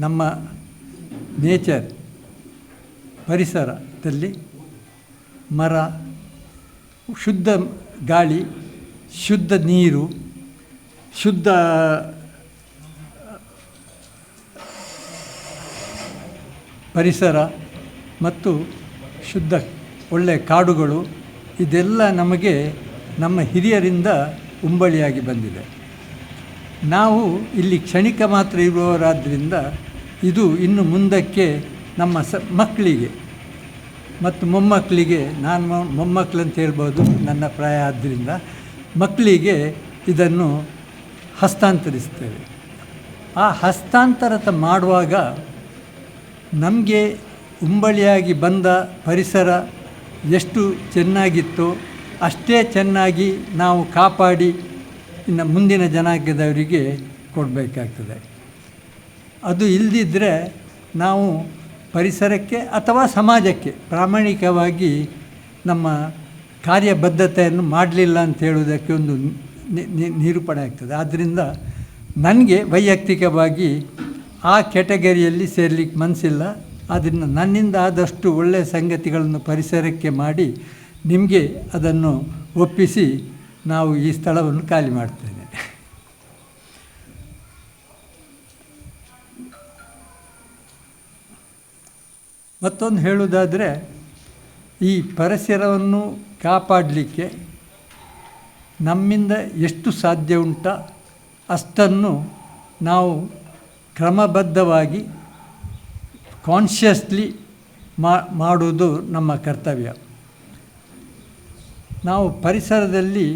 ನಮ್ಮ ನೇಚರ್ ಪರಿಸರದಲ್ಲಿ ಮರ, ಶುದ್ಧ ಗಾಳಿ, ಶುದ್ಧ ನೀರು, ಶುದ್ಧ ಪರಿಸರ ಮತ್ತು ಶುದ್ಧ ಒಳ್ಳೆಯ ಕಾಡುಗಳು, ಇದೆಲ್ಲ ನಮಗೆ ನಮ್ಮ ಹಿರಿಯರಿಂದ ಉಂಬಳಿಯಾಗಿ ಬಂದಿದೆ. ನಾವು ಇಲ್ಲಿ ಕ್ಷಣಿಕ ಮಾತ್ರ ಇರುವವರಾದ್ದರಿಂದ ಇದು ಇನ್ನು ಮುಂದಕ್ಕೆ ನಮ್ಮ ಮಕ್ಕಳಿಗೆ ಮತ್ತು ಮೊಮ್ಮಕ್ಕಳಿಗೆ, ನಾನು ಮೊಮ್ಮಕ್ಕಳಂತ ಹೇಳ್ಬೋದು ನನ್ನ ಪ್ರಾಯ, ಆದ್ದರಿಂದ ಮಕ್ಕಳಿಗೆ ಇದನ್ನು ಹಸ್ತಾಂತರಿಸ್ತೇವೆ. ಆ ಹಸ್ತಾಂತರ ಮಾಡುವಾಗ ನಮಗೆ ಉಂಬಳಿಯಾಗಿ ಬಂದ ಪರಿಸರ ಎಷ್ಟು ಚೆನ್ನಾಗಿತ್ತೋ ಅಷ್ಟೇ ಚೆನ್ನಾಗಿ ನಾವು ಕಾಪಾಡಿ ಇನ್ನು ಮುಂದಿನ ಜನಾಂಗದವರಿಗೆ ಕೊಡಬೇಕಾಗ್ತದೆ. ಅದು ಇಲ್ಲದಿದ್ದರೆ ನಾವು ಪರಿಸರಕ್ಕೆ ಅಥವಾ ಸಮಾಜಕ್ಕೆ ಪ್ರಾಮಾಣಿಕವಾಗಿ ನಮ್ಮ ಕಾರ್ಯಬದ್ಧತೆಯನ್ನು ಮಾಡಲಿಲ್ಲ ಅಂತ ಹೇಳುವುದಕ್ಕೆ ಒಂದು ನಿರೂಪಣೆ ಆಗ್ತದೆ. ಆದ್ದರಿಂದ ನನಗೆ ವೈಯಕ್ತಿಕವಾಗಿ ಆ ಕ್ಯಾಟಗರಿಯಲ್ಲಿ ಸೇರಲಿಕ್ಕೆ ಮನಸ್ಸಿಲ್ಲ. ಆದ್ದರಿಂದ ನನ್ನಿಂದ ಆದಷ್ಟು ಒಳ್ಳೆಯ ಸಂಗತಿಗಳನ್ನು ಪರಿಸರಕ್ಕೆ ಮಾಡಿ ನಿಮಗೆ ಅದನ್ನು ಒಪ್ಪಿಸಿ ನಾವು ಈ ಸ್ಥಳವನ್ನು ಖಾಲಿ ಮಾಡ್ತೇನೆ. ಮತ್ತೊಂದು ಹೇಳುವುದಾದರೆ, ಈ ಪರಿಸರವನ್ನು ಕಾಪಾಡಲಿಕ್ಕೆ ನಮ್ಮಿಂದ ಎಷ್ಟು ಸಾಧ್ಯ ಉಂಟ ಅಷ್ಟನ್ನು ನಾವು ಕ್ರಮಬದ್ಧವಾಗಿ ಕಾನ್ಷಿಯಸ್ಲಿ ಮಾಡುವುದು ನಮ್ಮ ಕರ್ತವ್ಯ. ನಾವು ಪರಿಸರದಲ್ಲಿ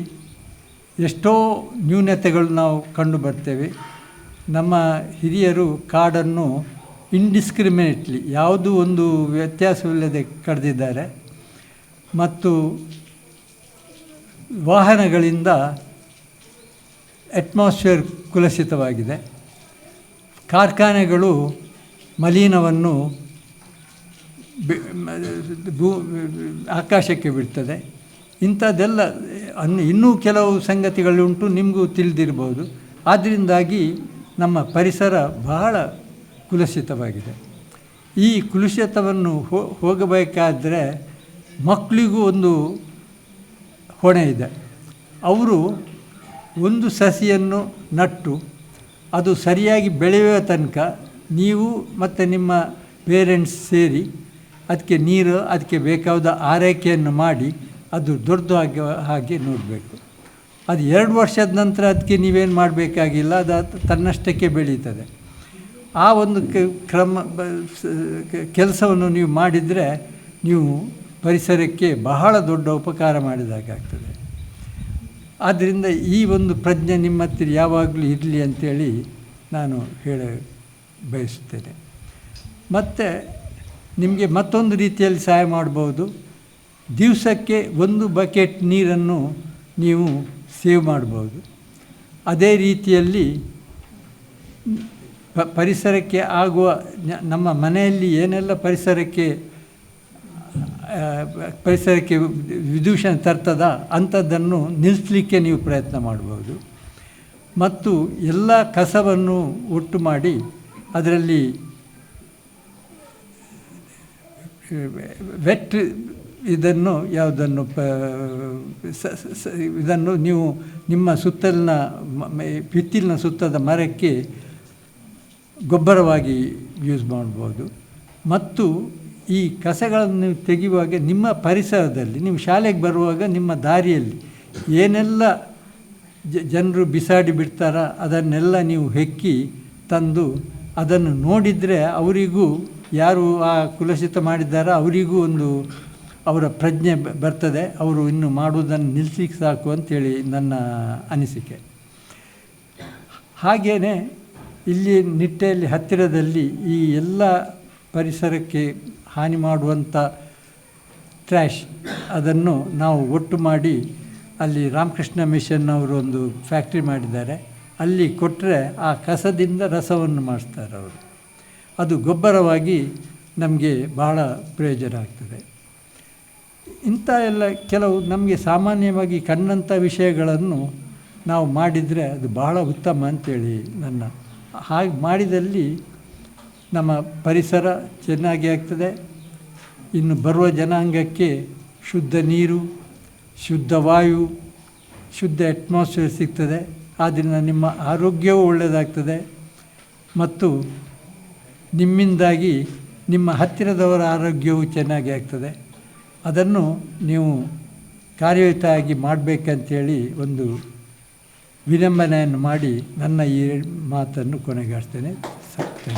ಎಷ್ಟೋ ನ್ಯೂನತೆಗಳು ನಾವು ಕಂಡು ಬರ್ತೇವೆ. ನಮ್ಮ ಹಿರಿಯರು ಕಾಡನ್ನು ಇಂಡಿಸ್ಕ್ರಿಮಿನೇಟ್ಲಿ ಯಾವುದೂ ಒಂದು ವ್ಯತ್ಯಾಸವಿಲ್ಲದೆ ಕಡಿದಿದ್ದಾರೆ. ಮತ್ತು ವಾಹನಗಳಿಂದ ಅಟ್ಮಾಸ್ಫಿಯರ್ ಕಲುಷಿತವಾಗಿದೆ. ಕಾರ್ಖಾನೆಗಳು ಮಲಿನವನ್ನು ಆಕಾಶಕ್ಕೆ ಬಿಡ್ತದೆ. ಇಂಥದ್ದೆಲ್ಲ ಇನ್ನೂ ಕೆಲವು ಸಂಗತಿಗಳುಂಟು, ನಿಮಗೂ ತಿಳಿದಿರ್ಬೋದು. ಆದ್ದರಿಂದಾಗಿ ನಮ್ಮ ಪರಿಸರ ಬಹಳ ಕಲುಷಿತವಾಗಿದೆ. ಈ ಕಲುಷಿತವನ್ನು ಹೋಗಬೇಕಾದರೆ ಮಕ್ಕಳಿಗೂ ಒಂದು ಹೊಣೆ ಇದೆ. ಅವರು ಒಂದು ಸಸಿಯನ್ನು ನಟ್ಟು ಅದು ಸರಿಯಾಗಿ ಬೆಳೆಯುವ ತನಕ ನೀವು ಮತ್ತು ನಿಮ್ಮ ಪೇರೆಂಟ್ಸ್ ಸೇರಿ ಅದಕ್ಕೆ ನೀರು, ಅದಕ್ಕೆ ಬೇಕಾದ ಆರೈಕೆಯನ್ನು ಮಾಡಿ ಅದು ದೊಡ್ಡ ಹಾಗೆ ನೋಡಬೇಕು. ಅದು 2 ವರ್ಷದ ನಂತರ ಅದಕ್ಕೆ ನೀವೇನು ಮಾಡಬೇಕಾಗಿಲ್ಲ, ಅದು ತನ್ನಷ್ಟಕ್ಕೆ ಬೆಳೀತದೆ. ಆ ಒಂದು ಕೆಲಸವನ್ನು ನೀವು ಮಾಡಿದರೆ ನೀವು ಪರಿಸರಕ್ಕೆ ಬಹಳ ದೊಡ್ಡ ಉಪಕಾರ ಮಾಡಿದಾಗಾಗ್ತದೆ. ಆದ್ದರಿಂದ ಈ ಒಂದು ಪ್ರಜ್ಞೆ ನಿಮ್ಮ ಹತ್ತಿರ ಯಾವಾಗಲೂ ಇರಲಿ ಅಂಥೇಳಿ ನಾನು ಹೇಳ ಬಯಸುತ್ತೇನೆ. ಮತ್ತು ನಿಮಗೆ ಮತ್ತೊಂದು ರೀತಿಯಲ್ಲಿ ಸಹಾಯ ಮಾಡ್ಬೋದು. ದಿವಸಕ್ಕೆ 1 ಬಕೆಟ್ ನೀರನ್ನು ನೀವು ಸೇವ್ ಮಾಡ್ಬೋದು. ಅದೇ ರೀತಿಯಲ್ಲಿ ಪರಿಸರಕ್ಕೆ ಆಗುವ ನಮ್ಮ ಮನೆಯಲ್ಲಿ ಏನೆಲ್ಲ ಪರಿಸರಕ್ಕೆ ವಿದೂಷಣೆ ತರ್ತದ ಅಂಥದ್ದನ್ನು ನಿಲ್ಲಿಸಲಿಕ್ಕೆ ನೀವು ಪ್ರಯತ್ನ ಮಾಡ್ಬೋದು. ಮತ್ತು ಎಲ್ಲ ಕಸವನ್ನು ಒಟ್ಟು ಮಾಡಿ ಅದರಲ್ಲಿ ವೆಟ್ ಇದನ್ನು ಯಾವುದನ್ನು ಇದನ್ನು ನೀವು ನಿಮ್ಮ ಸುತ್ತಲಿನ ಹಿತ್ತಲಿನ ಸುತ್ತದ ಮರಕ್ಕೆ ಗೊಬ್ಬರವಾಗಿ ಯೂಸ್ ಮಾಡ್ಬೋದು. ಮತ್ತು ಈ ಕಸಗಳನ್ನು ತೆಗೆಯುವಾಗ ನಿಮ್ಮ ಪರಿಸರದಲ್ಲಿ, ನೀವು ಶಾಲೆಗೆ ಬರುವಾಗ ನಿಮ್ಮ ದಾರಿಯಲ್ಲಿ ಏನೆಲ್ಲ ಜನರು ಬಿಸಾಡಿ ಬಿಡ್ತಾರ ಅದನ್ನೆಲ್ಲ ನೀವು ಹೆಕ್ಕಿ ತಂದು ಅದನ್ನು ನೋಡಿದರೆ ಅವರಿಗೂ, ಯಾರು ಆ ಕಲುಷಿತ ಮಾಡಿದ್ದಾರೋ ಅವರಿಗೂ ಒಂದು ಅವರ ಪ್ರಜ್ಞೆ ಬರ್ತದೆ. ಅವರು ಇನ್ನು ಮಾಡುವುದನ್ನು ನಿಲ್ಲಿಸಲಿಕ್ಕೆ ಸಾಕು ಅಂಥೇಳಿ ನನ್ನ ಅನಿಸಿಕೆ. ಹಾಗೆಯೇ ಇಲ್ಲಿ ನಿಟ್ಟೆಯಲ್ಲಿ ಹತ್ತಿರದಲ್ಲಿ ಈ ಎಲ್ಲ ಪರಿಸರಕ್ಕೆ ಹಾನಿ ಮಾಡುವಂಥ ಟ್ರ್ಯಾಶ್ ಅದನ್ನು ನಾವು ಒಟ್ಟು ಮಾಡಿ ಅಲ್ಲಿ ರಾಮಕೃಷ್ಣ ಮಿಷನ್ ಅವರು ಒಂದು ಫ್ಯಾಕ್ಟ್ರಿ ಮಾಡಿದ್ದಾರೆ. ಅಲ್ಲಿ ಕೊಟ್ಟರೆ ಆ ಕಸದಿಂದ ರಸವನ್ನು ಮಾಡಿಸ್ತಾರೆ ಅವರು. ಅದು ಗೊಬ್ಬರವಾಗಿ ನಮಗೆ ಬಹಳ ಪ್ರಯೋಜನ ಆಗ್ತದೆ. ಇಂಥ ಎಲ್ಲ ಕೆಲವು ನಮಗೆ ಸಾಮಾನ್ಯವಾಗಿ ಕಂಡಂಥ ವಿಷಯಗಳನ್ನು ನಾವು ಮಾಡಿದರೆ ಅದು ಬಹಳ ಉತ್ತಮ ಅಂಥೇಳಿ ನನ್ನ. ಹಾಗೆ ಮಾಡಿದಲ್ಲಿ ನಮ್ಮ ಪರಿಸರ ಚೆನ್ನಾಗಿ ಆಗ್ತದೆ. ಇನ್ನು ಬರುವ ಜನಾಂಗಕ್ಕೆ ಶುದ್ಧ ನೀರು, ಶುದ್ಧ ವಾಯು, ಶುದ್ಧ ಅಟ್ಮಾಸ್ಫಿಯರ್ ಸಿಗ್ತದೆ. ಆದ್ದರಿಂದ ನಿಮ್ಮ ಆರೋಗ್ಯವೂ ಒಳ್ಳೆಯದಾಗ್ತದೆ ಮತ್ತು ನಿಮ್ಮಿಂದಾಗಿ ನಿಮ್ಮ ಹತ್ತಿರದವರ ಆರೋಗ್ಯವು ಚೆನ್ನಾಗಿ ಆಗ್ತದೆ. ಅದನ್ನು ನೀವು ಕಾರ್ಯಯುತವಾಗಿ ಮಾಡಬೇಕಂತೇಳಿ ಒಂದು ವಿನಂಬನೆಯನ್ನು ಮಾಡಿ ನನ್ನ ಈ ಮಾತನ್ನು ಕೊನೆಗಾಣಿಸ್ತೇನೆ.